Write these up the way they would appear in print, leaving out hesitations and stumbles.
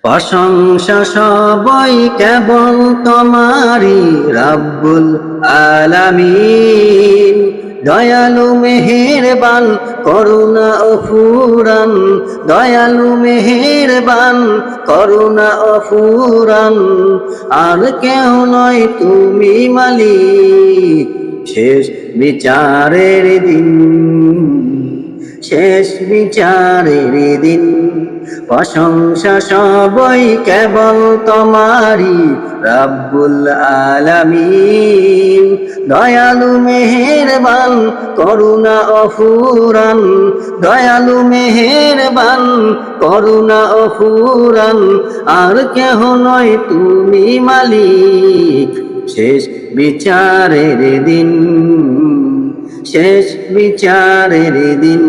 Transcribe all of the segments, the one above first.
প্রশংসা সবই কেবল তোমারই রব্বুল আলামিন। দয়ালু মেহেরবান করুণা অফুরান, দয়ালু মেহেরবান করুণা অফুরান। আর কেউ নয় তুমি মালিক শেষ বিচারের দিন, শেষ বিচারের দিন। প্রশংসা সবই কেবল তোমারই রব্বুল আলামিন। দয়ালু মেহেরবান করুণা অফুরান, দয়ালু মেহেরবান করুণা অফুরান। আর কেহ নয় তুমি মালিক শেষ বিচারের দিন, শেষ বিচারের দিন।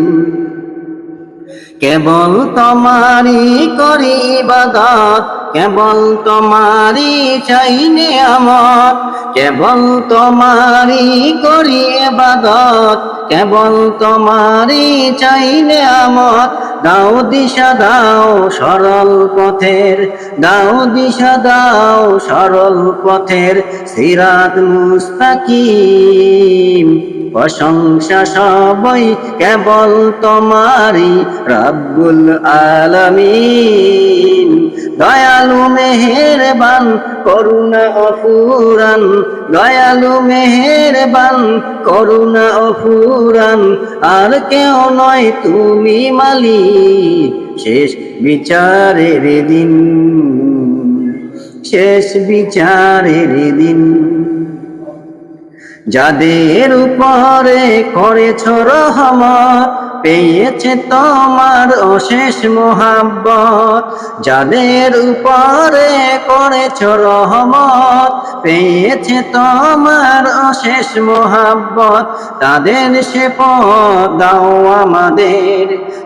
কেবল তোমারি করি ইবাদত, কেবল তোমারি চাই নিয়ামত। কেবল তোমারি করি ইবাদত, কেবল তোমারি চাই নিয়ামত। দাও দিশা দাও সরল পথের, দাও দিশা দাও সরল পথের। সিরাত মুস্তাকিম প্রশংসা সবই কেবল তোমারই রব্বুল আলামিন। দয়ালু মেহেরবান করুণা অফুরান, দয়ালু মেহেরবান করুণা অফুরান। আর কেউ নয় তুমি মালিক শেষ বিচারের দিন, শেষ বিচারের দিন। যাদের উপরে করেছ রহমত পেয়েছে তোমার অশেষ মোহাব্বত। যাদের উপরে করেছ রহমত পেয়েছে তোমার অশেষ মোহাব্বত। তাদের সে পথ দাও আমাদের,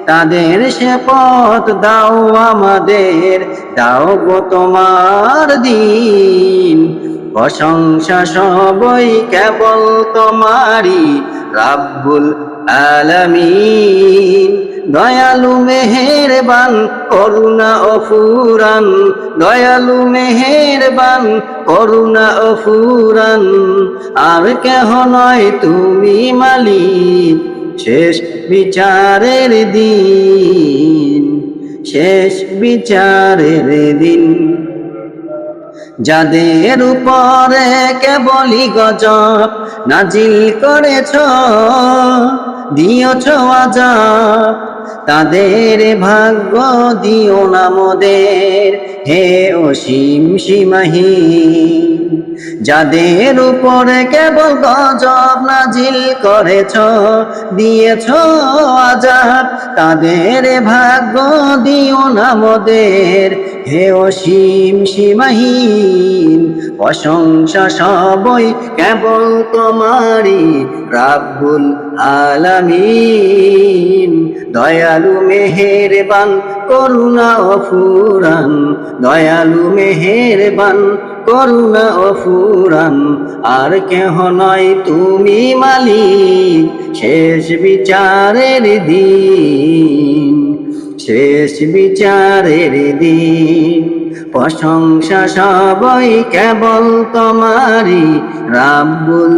তাদের সে পথ দাও আমাদের। দাও গো তোমার দিন। প্রশংসা সবই কেবল তোমারই রব্বুল আলামিন। দয়ালু মেহেরবান করুণা অফুরান, দয়ালু মেহেরবান করুণা অফুরান। আর কেহ নয় তুমি মালিক শেষ বিচারের দিন, শেষ বিচারের দিন। যাদের উপরে কেবলই গজব নাজিল করেছ দিয়েছ আযাব, তাদের ভাগ্য দিও না মোদের হে অসীম সীমাহীন। যাদের উপরে কেবল গজব নাজিল করেছ দিয়েছ আযাব, তাদের ভাগ্য দিও না মোদের হে অসীম সীমাহীন। প্রশংসা সবই কেবল তোমারই রব্বুল আলামিন। দয়ালু মেহেরবান করুণা অফুরান, দয়ালু মেহেরবান করুণা অফুরান। আর কেহ নয় তুমি মালিক শেষ বিচারের দিন, শেষ বিচারের দিন। প্রশংসা সবই কেবল তোমারই রব্বুল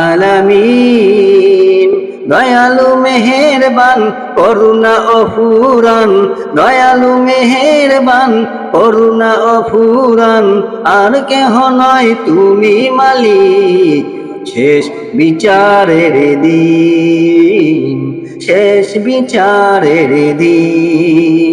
আলামিন। দয়ালু মেহেরবান করুণা অফুরান, দয়ালু মেহেরবান করুণা অফুরান। আর কেহ নয় তুমি মালিক শেষ বিচারের দিন, শেষ বিচারের দিন।